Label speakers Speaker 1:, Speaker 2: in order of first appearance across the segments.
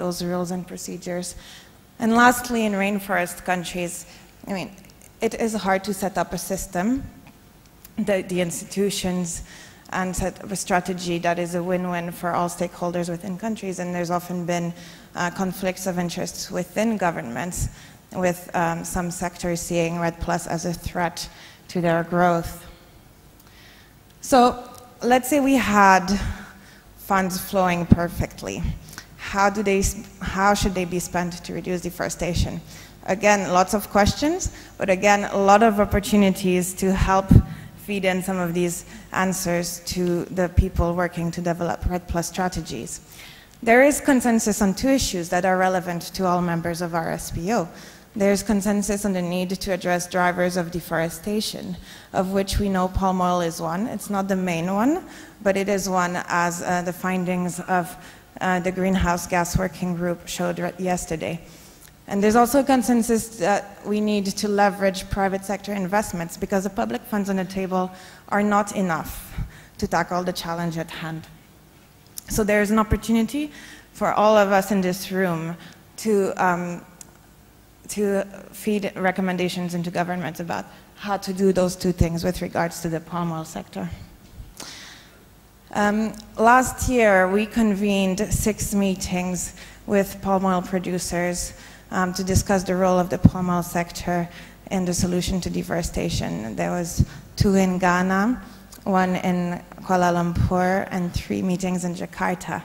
Speaker 1: those rules and procedures. And lastly, in rainforest countries, I mean, it is hard to set up a system, the institutions, and set up a strategy that is a win-win for all stakeholders within countries. And there's often been conflicts of interests within governments, with some sectors seeing REDD+ as a threat to their growth. So let's say we had funds flowing perfectly. How should they be spent to reduce deforestation? Again, lots of questions, but again, a lot of opportunities to help feed in some of these answers to the people working to develop REDD+ strategies. There is consensus on two issues that are relevant to all members of our SPO. There's consensus on the need to address drivers of deforestation, of which we know palm oil is one. It's not the main one, but it is one, as the findings of the Greenhouse Gas Working Group showed yesterday. And there's also consensus that we need to leverage private sector investments, because the public funds on the table are not enough to tackle the challenge at hand. So there's an opportunity for all of us in this room to feed recommendations into governments about how to do those two things with regards to the palm oil sector. Last year, we convened 6 meetings with palm oil producers to discuss the role of the palm oil sector in the solution to deforestation. There was 2 in Ghana, 1 in Kuala Lumpur, and 3 meetings in Jakarta.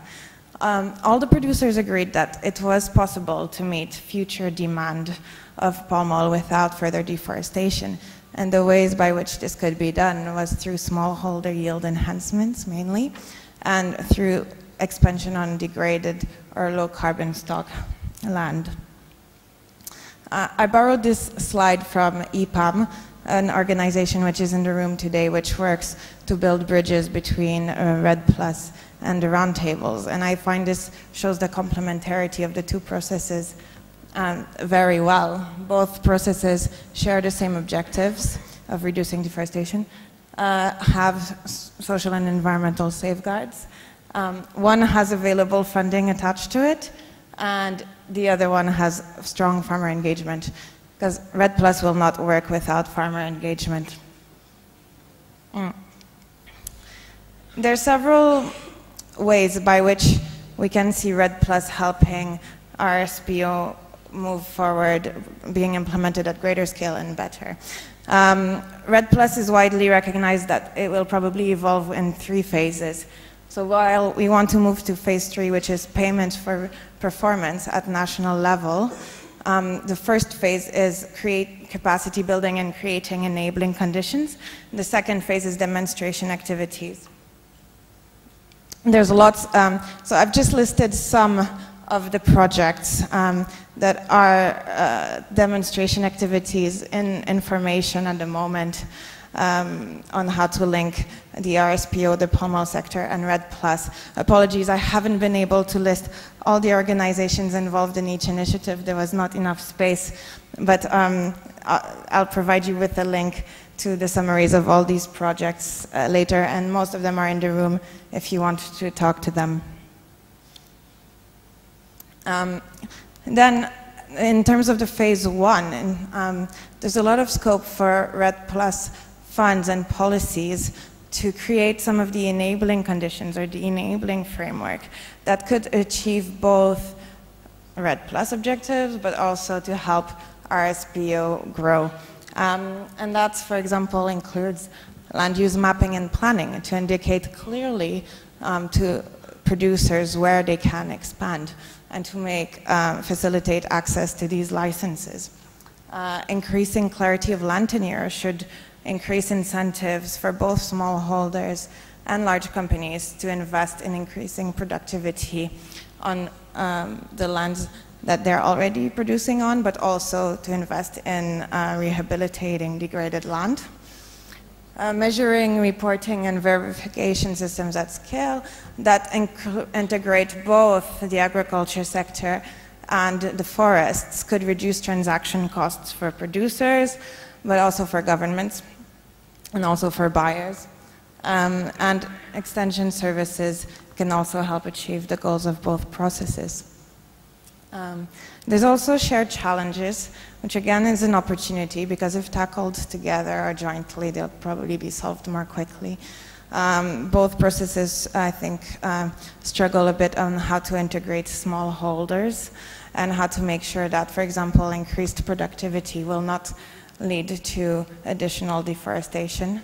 Speaker 1: All the producers agreed that it was possible to meet future demand of palm oil without further deforestation. And the ways by which this could be done was through smallholder yield enhancements, mainly, and through expansion on degraded or low carbon stock land. I borrowed this slide from EPAM, an organization which is in the room today, which works to build bridges between REDD+ and the Roundtables. And I find this shows the complementarity of the two processes very well. Both processes share the same objectives of reducing deforestation, have social and environmental safeguards. One has available funding attached to it, and the other one has strong farmer engagement, because REDD+ will not work without farmer engagement. There are several ways by which we can see REDD+ helping our SPO move forward, being implemented at greater scale and better. REDD+ is widely recognized that it will probably evolve in 3 phases. So while we want to move to phase 3, which is payment for performance at national level, the first phase is capacity building and creating enabling conditions. The second phase is demonstration activities. There's lots, so I've just listed some of the projects that are demonstration activities in information at the moment on how to link the RSPO, the palm oil sector, and REDD+. Apologies, I haven't been able to list all the organizations involved in each initiative. There was not enough space, but I'll provide you with a link to the summaries of all these projects later, and most of them are in the room if you want to talk to them. Then, in terms of the phase 1, there's a lot of scope for REDD+ funds and policies to create some of the enabling conditions or the enabling framework that could achieve both REDD+ objectives, but also to help RSPO grow. And that's, for example, includes land use mapping and planning to indicate clearly to producers where they can expand and to facilitate access to these licenses. Increasing clarity of land tenure should increase incentives for both smallholders and large companies to invest in increasing productivity on the lands that they're already producing on, but also to invest in rehabilitating degraded land. Measuring, reporting, and verification systems at scale that integrate both the agriculture sector and the forests could reduce transaction costs for producers, but also for governments and also for buyers. And extension services can also help achieve the goals of both processes. There's also shared challenges, which again is an opportunity because if tackled together or jointly, they'll probably be solved more quickly. Both processes, I think, struggle a bit on how to integrate smallholders and how to make sure that, for example, increased productivity will not lead to additional deforestation.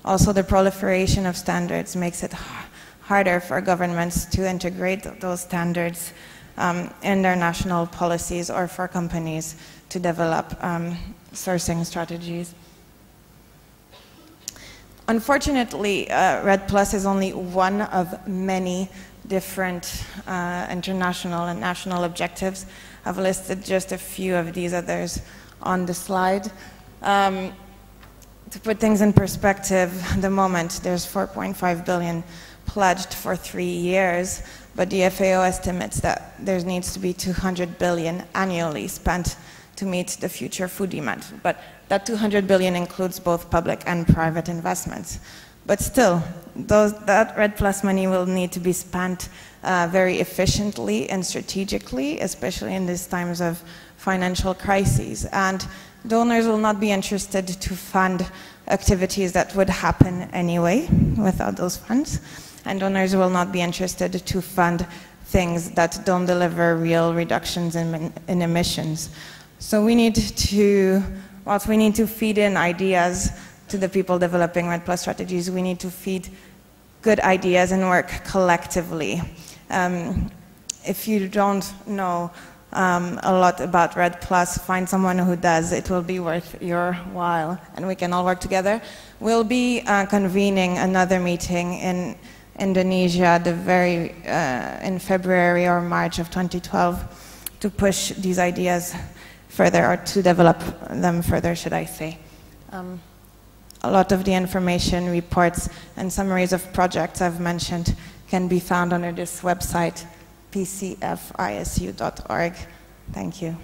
Speaker 1: Also, the proliferation of standards makes it harder for governments to integrate those standards in their national policies or for companies to develop sourcing strategies. Unfortunately, REDD+ is only one of many different international and national objectives. I've listed just a few of these others on the slide. To put things in perspective, at the moment there's 4.5 billion pledged for 3 years, but the FAO estimates that there needs to be 200 billion annually spent to meet the future food demand. But that 200 billion includes both public and private investments. But still, that REDD+ money will need to be spent very efficiently and strategically, especially in these times of financial crises. And donors will not be interested to fund activities that would happen anyway without those funds. And donors will not be interested to fund things that don't deliver real reductions in emissions. So we need to, whilst we need to feed in ideas to the people developing REDD+ strategies, we need to feed good ideas and work collectively. If you don't know a lot about REDD+, find someone who does. It will be worth your while, and we can all work together. We'll be convening another meeting in Indonesia in February or March of 2012 to push these ideas further, or to develop them further, should I say. A lot of the information, reports, and summaries of projects I've mentioned can be found under this website, pcfisu.org. Thank you.